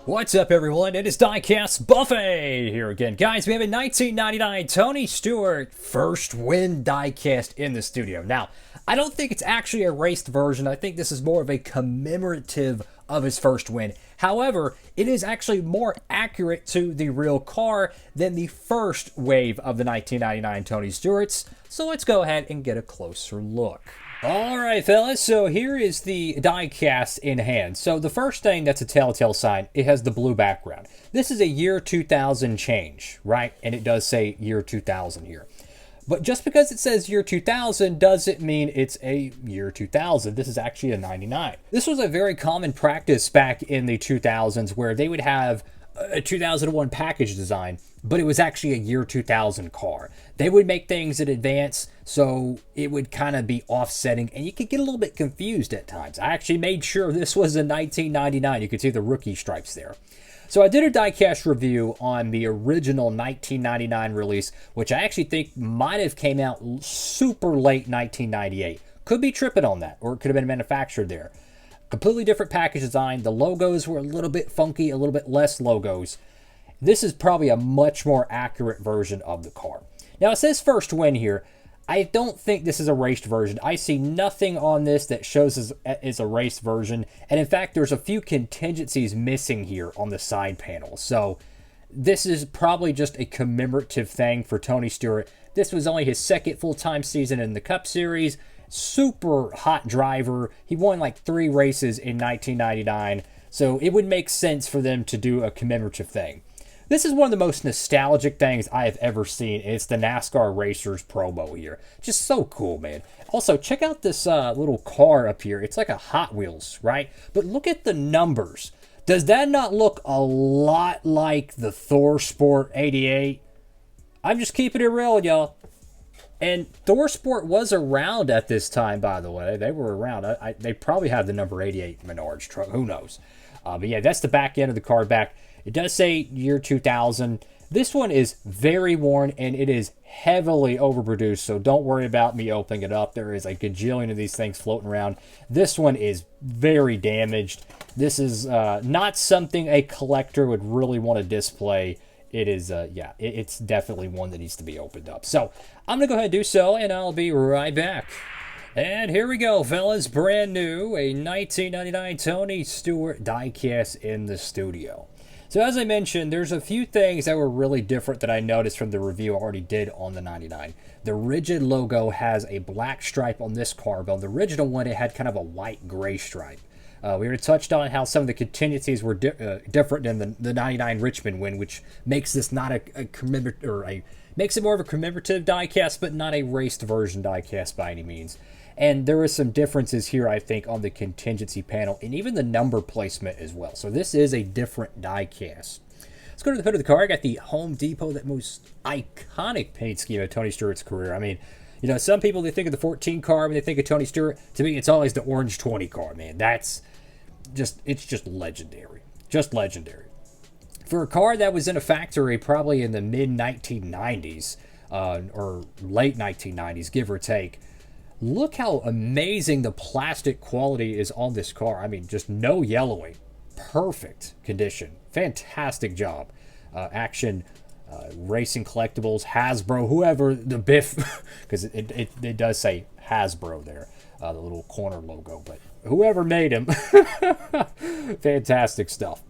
What's up, everyone? It is Diecastbuffet here again. Guys, we have a 1999 Tony Stewart first win diecast in the studio. Now, I don't think it's actually a raced version. I think this is more of a commemorative of his first win. However, it is actually more accurate to the real car than the first wave of the 1999 Tony Stewarts. So let's go ahead and get a closer look. Alright fellas, so here is the diecast in hand. So the first thing that's a telltale sign, it has the blue background. This is a year 2000 change, right? And it does say year 2000 here. But just because it says year 2000 doesn't mean it's a year 2000. This is actually a 99. This was a very common practice back in the 2000s where they would have a 2001 package design, but it was actually a year 2000 car. They would make things in advance, so it would kind of be offsetting, and you could get a little bit confused at times. I actually made sure this was a 1999. You could see the rookie stripes there. So I did a diecast review on the original 1999 release, which I actually think might have came out super late 1998. Could be tripping on that, or it could have been manufactured there. Completely different package design. The logos were a little bit funky, a little bit less logos. This is probably a much more accurate version of the car. Now it says first win here. I don't think this is a raced version. I see nothing on this that shows as a raced version. And in fact, there's a few contingencies missing here on the side panel. So this is probably just a commemorative thing for Tony Stewart. This was only his second full-time season in the Cup Series. Super hot driver. He won like 3 races in 1999. So it would make sense for them to do a commemorative thing. This is one of the most nostalgic things I have ever seen. It's the NASCAR Racers promo here. Just so cool, man. Also, check out this little car up here. It's like a Hot Wheels, right? But look at the numbers. Does that not look a lot like the Thor Sport 88? I'm just keeping it real, y'all. And Thor Sport was around at this time, by the way. They were around. They probably had the number 88 Menards truck. Who knows? But yeah, that's the back end of the car back. It does say year 2000. This one is very worn, and it is heavily overproduced, so don't worry about me opening it up. There is a gajillion of these things floating around. This one is very damaged. This is not something a collector would really want to display. It is, yeah, it's definitely one that needs to be opened up. So I'm going to go ahead and do so, and I'll be right back. And here we go, fellas. Brand new, a 1999 Tony Stewart diecast in the studio. So as I mentioned, there's a few things that were really different that I noticed from the review I already did on the 99. The rigid logo has a black stripe on this car, but on the original one, it had kind of a white-gray stripe. We already touched on how some of the contingencies were different than the 99 Richmond win, which makes this not makes it more of a commemorative diecast, but not a raced version diecast by any means. And there are some differences here, I think, on the contingency panel and even the number placement as well. So this is a different diecast. Let's go to the hood of the car. I got the Home Depot, that most iconic paint scheme of Tony Stewart's career. I mean, you know, some people, they think of the 14 car when they think of Tony Stewart. To me, it's always the orange 20 car, man. That's just, it's just legendary. Just legendary. For a car that was in a factory probably in the mid-1990s or late 1990s, give or take, look how amazing the plastic quality is on this car. I mean, just no yellowing. Perfect condition. Fantastic job. Action, Racing Collectibles, Hasbro, whoever, the Biff, because it does say Hasbro there, the little corner logo, but whoever made him, fantastic stuff.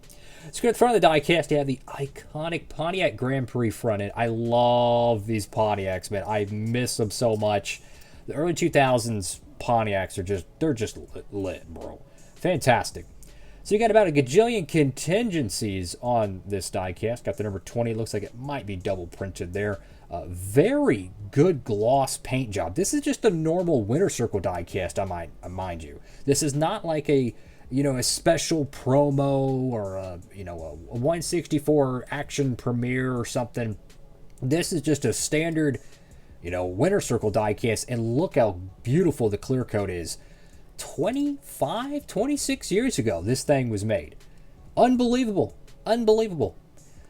Let's go to the front of the diecast. You have the iconic Pontiac Grand Prix front end. I love these Pontiacs, man. I miss them so much. The early 2000s Pontiacs are they're just lit, bro. Fantastic. So you got about a gajillion contingencies on this diecast. Got the number 20. Looks like it might be double printed there. Very good gloss paint job. This is just a normal Winter Circle diecast, mind you. This is not like a special promo or a 164 action premiere or something. This is just a standard, Winter Circle diecast, and look how beautiful the clear coat is. 26 years ago, this thing was made. Unbelievable. Unbelievable.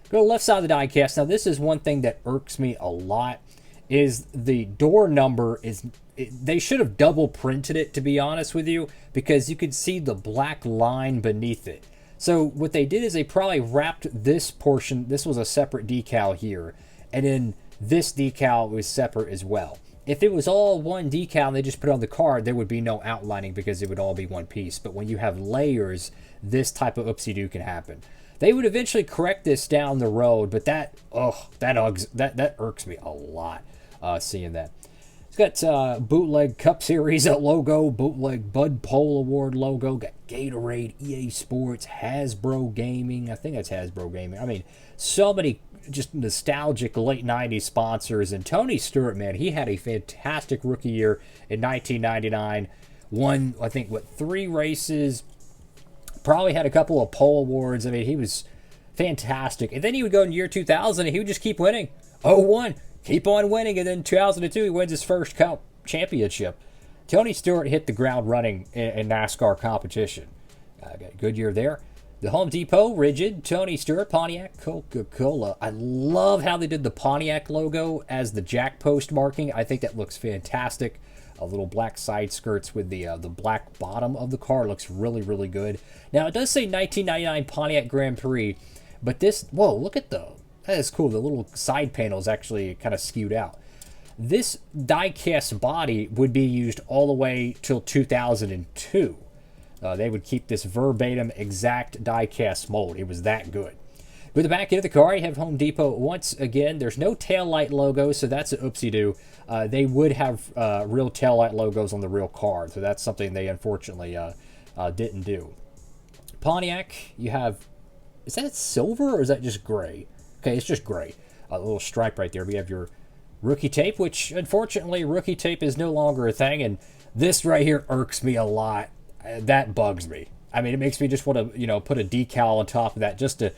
Go to the left side of the diecast. Now, this is one thing that irks me a lot, is the door number they should have double printed it, to be honest with you, because you could see the black line beneath it. So what they did is they probably wrapped this portion. This was a separate decal here, and then this decal was separate as well. If it was all one decal and they just put it on the car, there would be no outlining because it would all be one piece. But when you have layers, this type of oopsie-doo can happen. They would eventually correct this down the road, but that irks me a lot, seeing that. It's got bootleg Cup Series logo, bootleg Bud Pole Award logo, got Gatorade, EA Sports, Hasbro Gaming. I think that's Hasbro Gaming. I mean, so many just nostalgic late 90s sponsors. And Tony Stewart, man, he had a fantastic rookie year in 1999. Won, I think, 3 races. Probably had a couple of pole awards. I mean, he was fantastic. And then he would go in year 2000 and he would just keep winning. 0-1. Keep on winning, and then 2002 he wins his first Cup championship. Tony Stewart hit the ground running in NASCAR competition. Got a good year there. The Home Depot, Rigid, Tony Stewart, Pontiac, Coca-Cola. I love how they did the Pontiac logo as the jack post marking. I think that looks fantastic. A little black side skirts with the black bottom of the car looks really, really good. Now, it does say 1999 Pontiac Grand Prix, but this, whoa, look at that is cool. The little side panel is actually kind of skewed out. This diecast body would be used all the way till 2002. They would keep this verbatim exact diecast mold. It was that good. With the back end of the car, you have Home Depot. Once again, there's no taillight logo, so that's an oopsie-doo. They would have real taillight logos on the real car, so that's something they unfortunately didn't do. Pontiac, you have, is that silver or is that just gray? Okay, it's just gray. A little stripe right there. We have your rookie tape, which unfortunately rookie tape is no longer a thing, and this right here irks me a lot. That bugs me. I mean, it makes me just want to, put a decal on top of that just to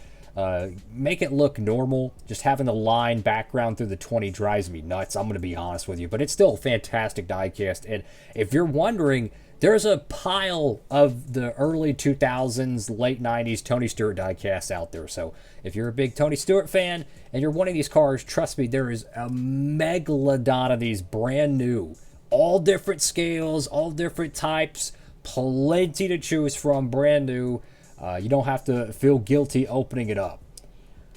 make it look normal. Just having the line background through the 20 drives me nuts. I'm going to be honest with you, but it's still a fantastic diecast. And if you're wondering, there's a pile of the early 2000s, late 90s Tony Stewart diecasts out there. So if you're a big Tony Stewart fan and you're wanting these cars, trust me, there is a megalodon of these brand new. All different scales, all different types, plenty to choose from, brand new. You don't have to feel guilty opening it up.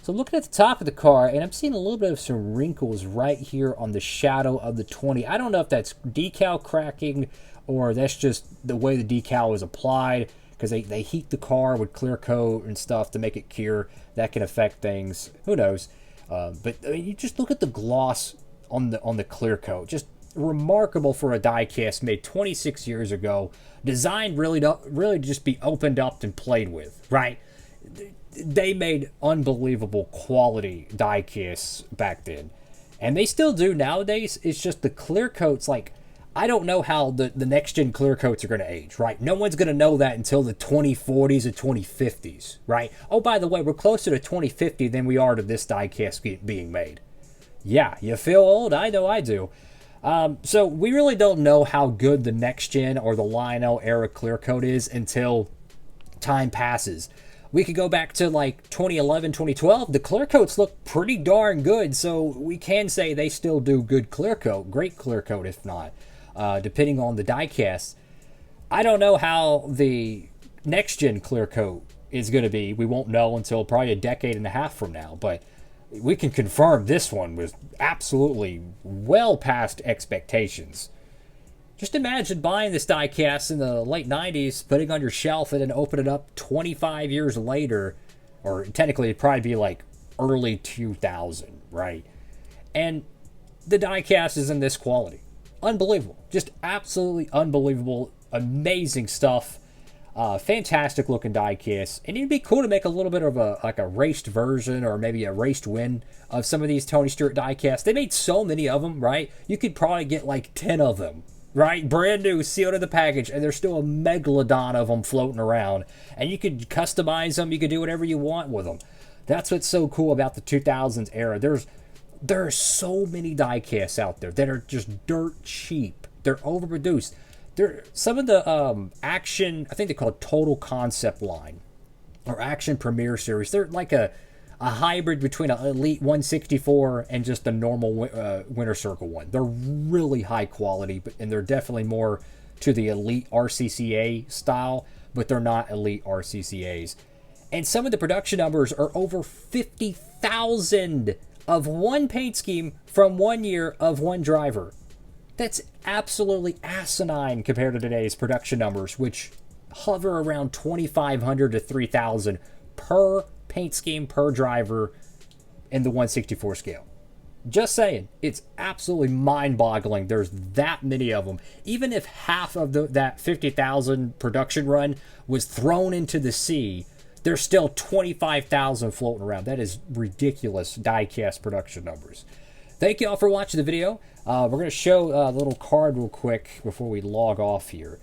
So looking at the top of the car, and I'm seeing a little bit of some wrinkles right here on the shadow of the 20. I don't know if that's decal cracking or that's just the way the decal is applied, because they heat the car with clear coat and stuff to make it cure. That can affect things. Who knows? But I mean, you just look at the gloss on the clear coat. Just remarkable for a diecast made 26 years ago. Designed really to just be opened up and played with, right? They made unbelievable quality diecasts back then. And they still do nowadays. It's just the clear coats, like, I don't know how the next gen clear coats are going to age, right? No one's going to know that until the 2040s or 2050s, right? Oh, by the way, we're closer to 2050 than we are to this diecast being made. Yeah, you feel old? I know I do. So we really don't know how good the next gen or the Lionel era clear coat is until time passes. We could go back to like 2011, 2012. The clear coats look pretty darn good, so we can say they still do good clear coat, great clear coat if not, depending on the diecast. I don't know how the next gen clear coat is going to be. We won't know until probably a decade and a half from now, but we can confirm this one was absolutely well past expectations. Just imagine buying this diecast in the late 90s, putting it on your shelf, and then open it up 25 years later, or technically it'd probably be like early 2000, right? And the diecast is in this quality. Unbelievable. Just absolutely unbelievable. Amazing stuff. Fantastic looking diecast. And it'd be cool to make a little bit of a raced version or maybe a raced win of some of these Tony Stewart diecasts. They made so many of them, right? You could probably get like 10 of them. Right? Brand new, sealed in the package, and there's still a megalodon of them floating around. And you could customize them. You could do whatever you want with them. That's what's so cool about the 2000s era. There are so many diecasts out there that are just dirt cheap. They're overproduced. Some of the action, I think they call it Total Concept line, or Action Premier Series. They're like a hybrid between an Elite 164 and just a normal Winter Circle one. They're really high quality, and they're definitely more to the Elite RCCA style, but they're not Elite RCCAs. And some of the production numbers are over 50,000 of one paint scheme from 1 year of one driver. That's absolutely asinine compared to today's production numbers, which hover around 2,500 to 3,000 per paint scheme per driver in the 1/64 scale. Just saying, it's absolutely mind-boggling. There's that many of them. Even if half of that 50,000 production run was thrown into the sea, there's still 25,000 floating around. That is ridiculous diecast production numbers. Thank you all for watching the video. We're going to show a little card real quick before we log off here.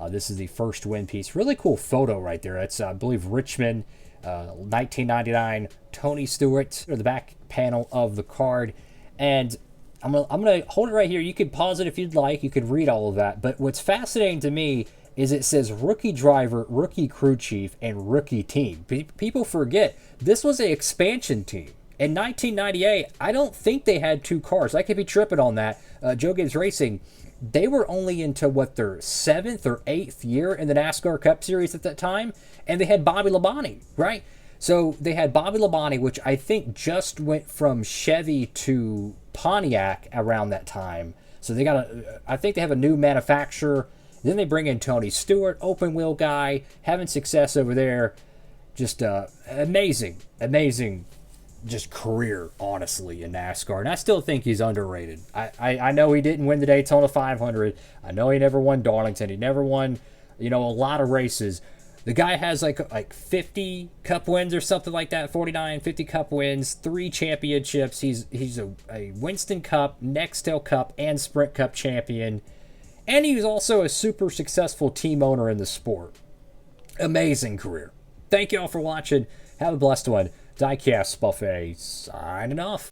This is the first win piece. Really cool photo right there. It's, I believe, Richmond, 1999, Tony Stewart, or the back panel of the card. And I'm gonna hold it right here. You can pause it if you'd like. You could read all of that. But what's fascinating to me is it says rookie driver, rookie crew chief, and rookie team. People forget this was an expansion team. In 1998, I don't think they had two cars. I could be tripping on that. Joe Gibbs Racing, they were only into, what, their 7th or 8th year in the NASCAR Cup Series at that time, and they had Bobby Labonte, right? So they had Bobby Labonte, which I think just went from Chevy to Pontiac around that time. So they got I think they have a new manufacturer. Then they bring in Tony Stewart, open wheel guy, having success over there. Just amazing just career, honestly, in NASCAR. And I still think he's underrated. I know he didn't win the Daytona 500. I know he never won Darlington. He never won, a lot of races. The guy has like 50 Cup wins or something like that, 49, 50 Cup wins, 3 championships. He's a Winston Cup, Nextel Cup, and Sprint Cup champion. And he was also a super successful team owner in the sport. Amazing career. Thank you all for watching. Have a blessed one. Diecastbuffet signing off.